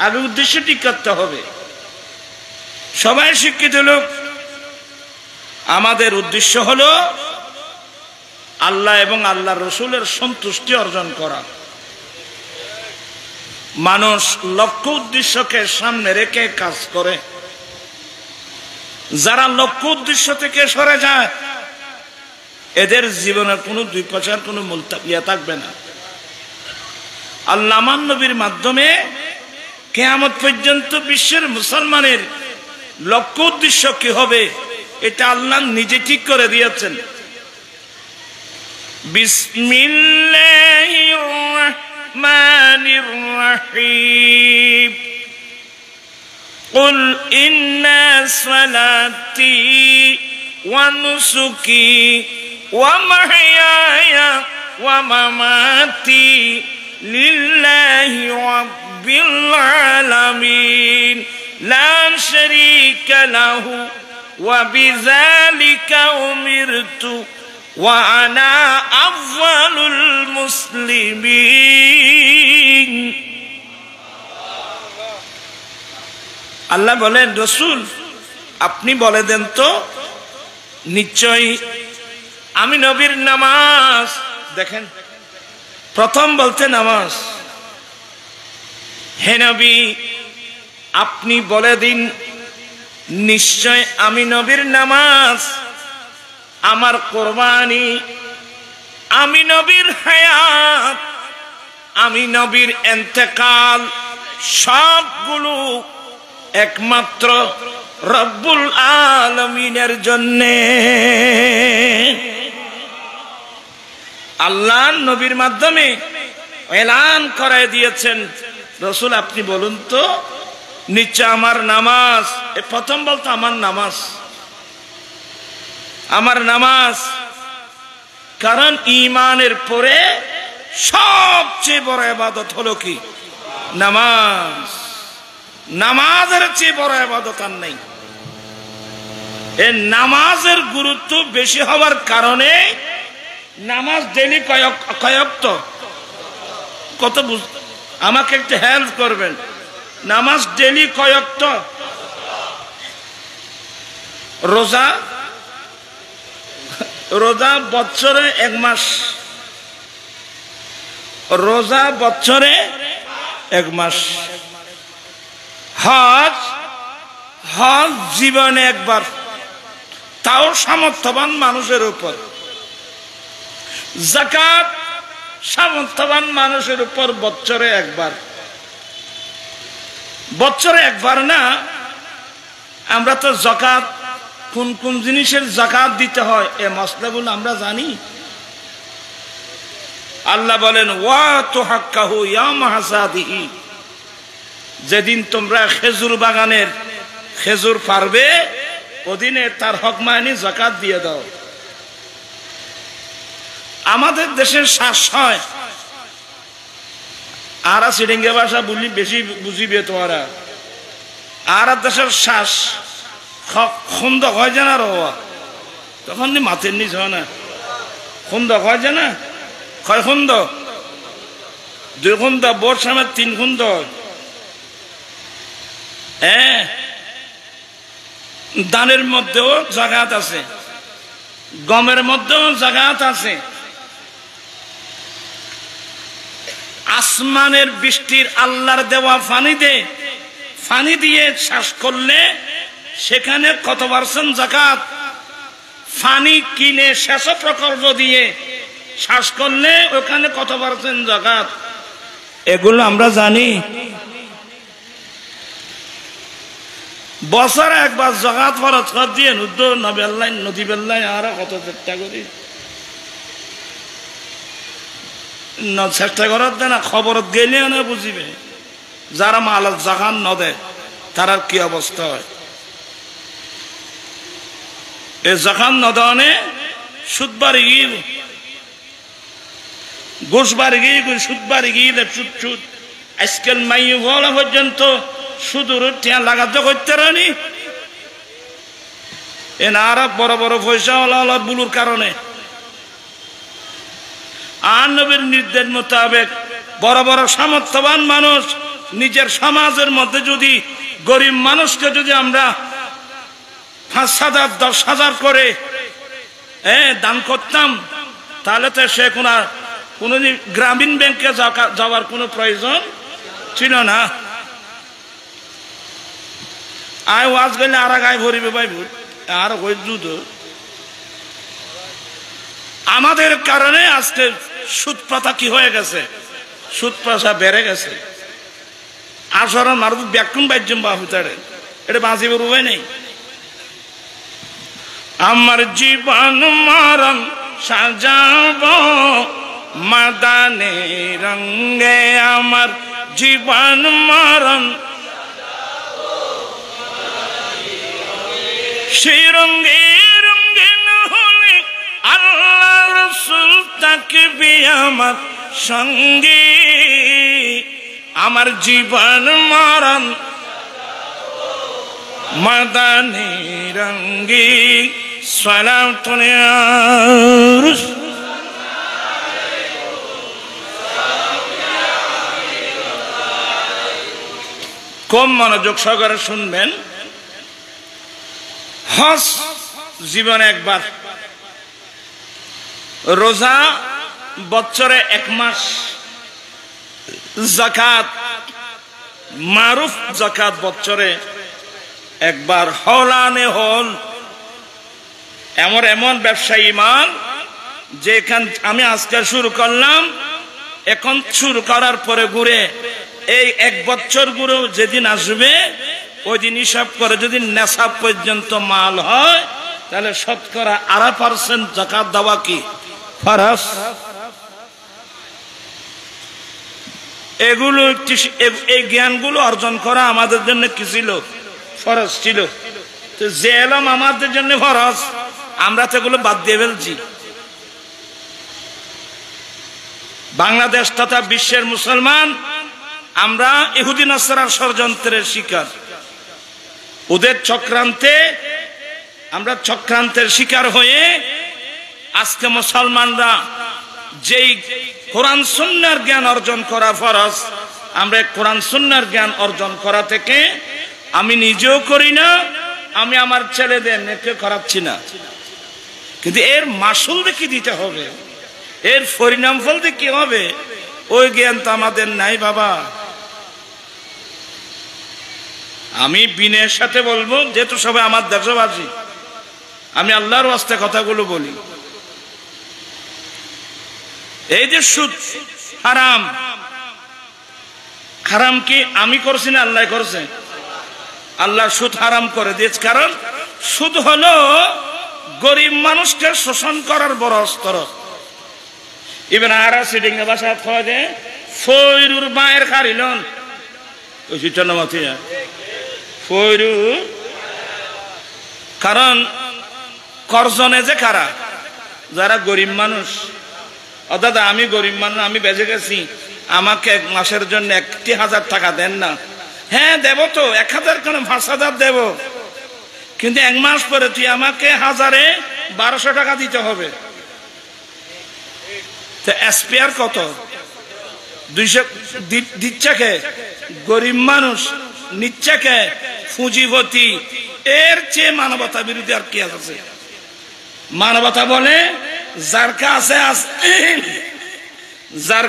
আগে উদ্দেশ্য ঠিক করতে হবে। সবাই শিক্ষিত লোক, আমাদের উদ্দেশ্য হলো আল্লাহ এবং আল্লাহ রসুলের সন্তুষ্টি অর্জন করা। মানুষ লক্ষ্য উদ্দেশ্যকে সামনে রেখে কাজ করে। যারা লক্ষ্য উদ্দেশ্য থেকে সরে যায় এদের জীবনের কোনো দুই পয়সার কোনো মূল্য থাকবে না। আল্লাহ আমার নবীর মাধ্যমে কিয়ামত পর্যন্ত বিশ্বের মুসলমানের লক্ষ্য উদ্দেশ্য কি হবে এটা আল্লাহ নিজে ঠিক করে দিয়েছেন। বিসমিল্লাহির রাহমানির রাহিম। কুল ইন্না সালাতি ওয়া নুসুকি ওয়া মাহইয়ায়া ওয়া মামাতি লিল্লাহি রাব্বিল আলামিন লা শারীকা লাহু ওয়া বিযালিকা উমিরতু ওয়া আনা আফযালুল মুসলিমিন। আল্লাহ বলেন, রাসূল আপনি বলে দেন তো, নিশ্চয়ই আমি নবীর নামাজ, দেখেন প্রথম বলতে নামাজ। হে নবী আপনি বলে দিন, নিশ্চয় আমি নবীর নামাজ, আমার কোরবানি, আমি নবীর হায়াত, আমি নবীর ইন্তেকাল, সবগুলো একমাত্র রব্বুল আলামিনের জন্যে। আল্লাহ নবীর মাধ্যমে এলান করায় দিয়েছেন, রাসূল আপনি বলুন তো, নিশ্চয় আমার নামাজ, প্রথম বলতো আমার নামাজ, আমার নামাজ। কারণ ঈমানের পরে সবচেয়ে বড় ইবাদত হলো কি? নামাজ। নামাজের চেয়ে বড় ইবাদত আর নেই। এই নামাজের গুরুত্ব বেশি হওয়ার কারণে নামাজ ডেইলি কয়ক্ত কত আমাকে একটু হেল্প করবেন, নামাজ ডেইলি কয়ক্ত? রোজা, রোজা বছরে 1 মাস, রোজা বছরে 1 মাস। হজ, হজ জীবনে একবার, তাও সামর্থ্যবান মানুষের উপর। যাকাত সামর্থ্যবান মানুষের উপর বছরে একবার। বছরে একবার না, আমরা তো যাকাত, কোন কোন জিনিসের যাকাত দিতে হয় এই মসলাগুলো আমরা জানি। আল্লাহ বলেন, ওয়া তুহাক্কাহু ইয়াউম হাসাদিহি, যেদিন তোমরা খেজুর বাগানের খেজুর পারবে ওদিনে তার হক মানি যাকাত দিয়ে দাও। আমাদের দেশের শ্বাস হয়, আর সিডিঙ্গে ভাষা বললি বেশি বুঝিবে তোমরা। আর দেশের শ্বাস খন্দ হয় জানা রোয়া, তখন মাথের নিচ হয় না, খন্দ হয় জানা, কয় খন্দ? 2 খন্দ, বোর সামনে 3 খন্দ। হ্যাঁ, ধানের মধ্যেও জাকাত আছে, গমের মধ্যেও জাকাত আছে। আসমানের বৃষ্টির আল্লাহর দেওয়া পানি দিয়ে শ্বাস করলে সেখানে কত পার্সেন্ট জাকাত? পানি কিনে শেষ প্রকল্প দিয়ে শ্বাস করলে ওখানে কত পার্সেন্ট জাকাত? এগুলো আমরা জানি। বছরে একবার জাকাত ফরজ কর দিয়ে নদী বেল্লাই আর কত চেষ্টা করি চেষ্টা করার দেয় না, খবর গেলে না বুঝিবে। যারা মাল জাকাত ন দেয় তার কি অবস্থা হয়। এই জাকাত ন দেওয়ানে সুদ বাড়ি গিয়ে, ঘুষ বাড়ি গিয়ে, সুদ বাড়ি গিয়ে, সুদ আজকাল মাই হওয়া পর্যন্ত সুদূর টিয়া লাগাতে করতে রানি এ না আর বড় বড় পয়সা ওলা বুলুর কারণে। আর নবীর নির্দেশ মোতাবেক বড় বড় সামর্থ্যবান মানুষ নিজের সমাজের মধ্যে যদি গরিব মানুষকে যদি আমরা 5,000 10,000 করে দান করতাম, তাহলে তো সে কোন গ্রামীণ ব্যাংকে যাওয়ার কোনো প্রয়োজন ছিল না। আয় ওয়াজ গেলে আর গায়ে ভরিবে ভাই আর দুধ। আমাদের কারণে আজকে সুদ প্রথা কি হয়ে গেছে, সুদ প্রথা বেড়ে গেছে। আসর মারু ব্যাকুন বাজ্যম বাহুতারে এটা বাঁচিবার উপায় নেই। আমার জীবন মরণ সাজাব মাদানে রঙ্গে, আমার জীবন মরণ সেই রঙ্গে রঙ্গিন হলে আল্লাহ রাসূল থাকবে আমার সঙ্গে। আমার জীবন মরণ মাদানে রঙ্গে সালাতুন কম মনোযোগ সহকারে শুনবেন। হজ জীবনে একবার, রোজা বছরে 1 মাস, যাকাত মারুফ যাকাত বছরে একবার, হলানে হল। এমন ব্যবসায়ী মাল যে এখান আমি আজকে শুরু করলাম, এখন শুরু করার পরে ঘুরে এই 1 বছর ঘুরে যেদিন আসবে ওই দিন হিসাব করে যদি নেশাব পর্যন্ত মাল হয় তাহলে শতকরা 2.5% যাকাত দেওয়া কি ফরজ। এগুলো এই জ্ঞানগুলো অর্জন করা আমাদের জন্য কি ছিল, ফরজ ছিল। তো যে এলম আমাদের জন্য ফরজ, আমরা তো এগুলো বাদ দিয়ে ফেলছি। বাংলাদেশ তথা বিশ্বের মুসলমান আমরা ইহুদি নাসারার ষড়যন্ত্রের শিকার, ওদের চক্রান্তে আমরা চক্রান্তের শিকার হয়ে আজকে মুসলমানরা যেই কোরআন সুন্নাহর জ্ঞান অর্জন করা ফরজ, আমরা কোরআন সুন্নাহর জ্ঞান অর্জন করা থেকে আমি নিজেও করি না, আমি আমার ছেলেদের নেকে করাচ্ছি না। কিন্তু এর মাসুল দেখি দিতে হবে, এর পরিণাম ফল কি হবে, ওই জ্ঞান তো আমাদের নাই বাবা। আমি বিনয়ের সাথে বলবো, যেহেতু সবাই আমার দেশবাসী, আমি আল্লাহর ওয়াস্তে কথাগুলো বলি। এই যে সুদ হারাম, হারাম কি আমি করছি না আল্লাহ করছে? আল্লাহ সুদ হারাম করে দিয়েছে। কারণ সুদ হলো গরিব মানুষকে শোষণ করার বড় অস্ত্র। এবার আরা সিডিং বাসা খাওয়া দে ফয়রুর মায়ের খারিলন ওই চিত্রনামাতি ফয়রু। কারণ করজনে যে কারা, যারা গরিব মানুষ, অর্থাৎ আমি গরিব মানুষ, আমি বেঁচে গেছি, আমাকে 1 মাসের জন্য 1,000 টাকা দেন না। হ্যাঁ দেব তো, 1,000 কেন 5,000 দেব, কিন্তু 1 মাস পরে তুই আমাকে 1000-এ 1200 টাকা দিতে হবে। তো এসপিআর কত 200 দিচ্ছে কে? গরিব মানুষ নিচ্ছে কে? পুঁজিপতি। এর চেয়ে মানবতা বিরোধী আর কি আছে? মানবতা বলে যার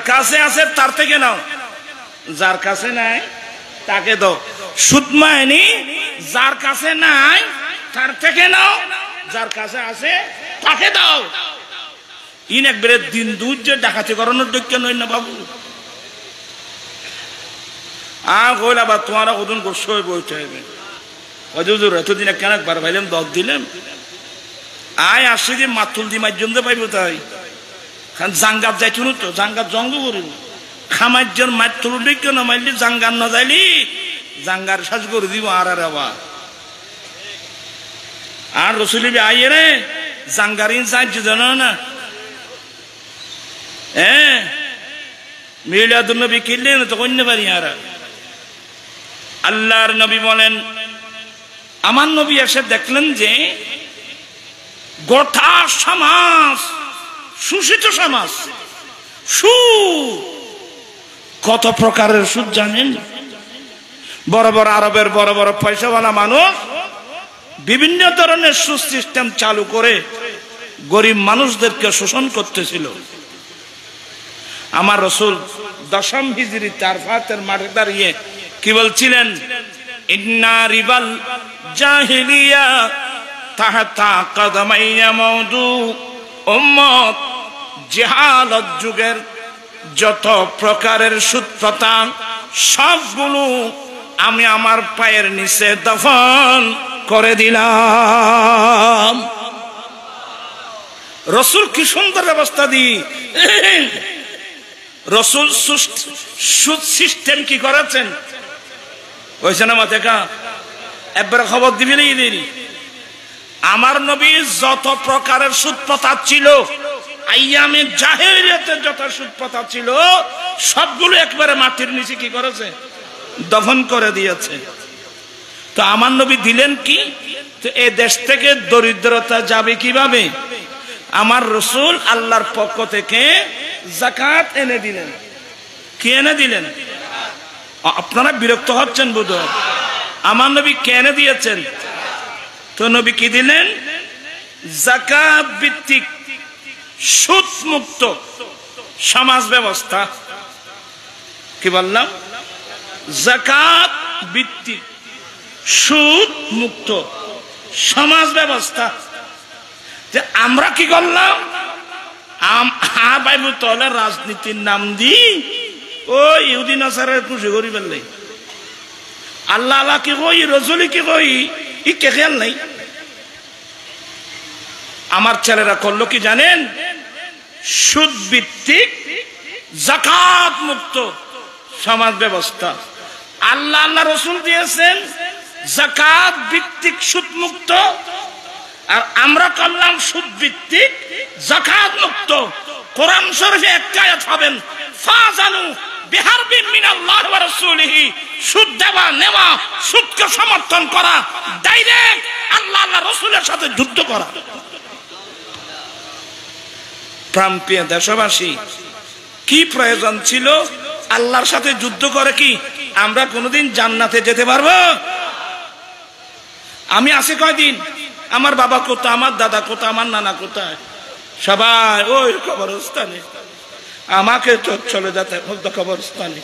কাছে আছে তার থেকে নাও, যার কাছে নাই তাকে দাও। সুদ মাইনি যার কাছে নাই তার থেকে নাও, যার কাছে আছে তাকে দাও। ইন একবারে দিন দুর্য ডাকাতি করানোর দৈক্য নই না বাবু। কইল আবার তোমার ওদিন গোস্ব হয়ে বইতে হবে, এতদিন কেন একবার ভাইলাম 10 দিলাম, আয় আসছে যে মাতুল দি মাধ্যম দিয়ে পাইব। তাই জাঙ্গাত যাইতো তো, জাঙ্গাত জঙ্গ করিব, খামাইজন মাছ তুলু দিক কেন মারলি, জাঙ্গার না যাইলি জাঙ্গার সাজ করে দিব। আর আবার আর রসুলি আইয়ে রে জাঙ্গারিন সাহায্য জানো না? হ্যাঁ মিলাদুন নবী কিনলে না তো কন্য পারি। আর আল্লাহর নবী বলেন, আমার নবী এসে দেখলেন যে গোটা সমাজ, শোষিত সমাজ, সুদ। কত প্রকারের সুদ জানেন? বড় বড় আরবের বড় বড় পয়সাওয়ালা মানুষ বিভিন্ন ধরনের সুসিস্টেম চালু করে গরিব মানুষদেরকে শোষণ করতেছিল। আমার রাসূল 10ম হিজরিতে আরফাতের মাঠে দাঁড়িয়ে কি বলছিলেন? ইন্না রিবাল জাহিলিয়া তাহতা কদমাইয়া মওদু। উম্মত, জাহালত যুগের যত প্রকারের সুদ প্রথা সবগুলো আমি আমার পায়ের নিচে দফন করে দিলাম। রাসূল কি সুন্দর ব্যবস্থা দি রাসূল সুদ সিস্টেম কি করেছেন? কইছে না মাথা কা একবার খবর দিবেন দেরি। আমার নবী যত প্রকারের সুদ প্রথা ছিল, আইয়ামে জাহেলিয়াতে যত সুদ প্রথা ছিল, সবগুলো একবারে মাটির নিচে কি করেছে? দফন করে দিয়েছে। তো আমার নবী দিলেন কি? তো এই দেশ থেকে দরিদ্রতা যাবে কিভাবে? আমার রাসূল আল্লাহর পক্ষ থেকে যাকাত এনে দিলেন। কি এনে দিলেন? আপনারা বিরক্ত হচ্ছেন বোধহয়। আমার নবী কেন দিয়েছেন? তো নবী কি দিলেন? যাকাত ভিত্তিক সুদ মুক্ত সমাজ ব্যবস্থা। কি বললাম? যাকাত ভিত্তিক সুদ মুক্ত সমাজ ব্যবস্থা। যে আমরা কি করলাম? ভাই তাহলে রাজনীতির নাম দি ও ইহুদি নাসারের খুশি করি ফেললে। আল্লাহ আল্লাহ কি কই, রসুলি কি কই, ই কে খেয়াল নাই। আমার ছেলেরা করলো কি জানেন? সুদ ভিত্তিক যাকাত মুক্ত সমাজ ব্যবস্থা। আল্লাহ আল্লাহ রসুল দিয়েছেন যাকাত ভিত্তিক সুদ মুক্ত, আর আমরা করলাম সুদ ভিত্তিক যাকাত মুক্ত। কোরআন শরীফে একটা আয়াত পাবেন, ফাজানু বিহারবিন মিনাল্লাহি ওয়া রাসূলিহি। সুদ দেওয়া নেওয়া, সুদকে সমর্থন করা, ডাইরেক্ট আল্লাহ আল্লাহ রাসূলের সাথে যুদ্ধ করা। প্রাণপ্রিয় দেশবাসী, কি প্রয়োজন ছিল আল্লাহর সাথে যুদ্ধ করে? কি আমরা কোনোদিন জান্নাতে যেতে পারবো? আমি আছি কয়দিন? আমার বাবা কোথায়, আমার দাদা কোথায়, আমার নানা কোথায়? সবাই ওই কবরস্থানে। আমাকে তো চলে যেতে হতো কবরস্থানে।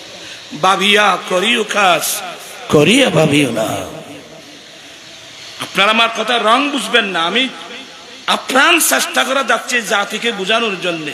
ভাবিয়া করিও কাজ, করিয়া ভাবিও না। আপনারা আমার কথা রং বুঝবেন না। আমি আপ্রাণ চেষ্টা করে যাচ্ছি জাতিকে বোঝানোর জন্য।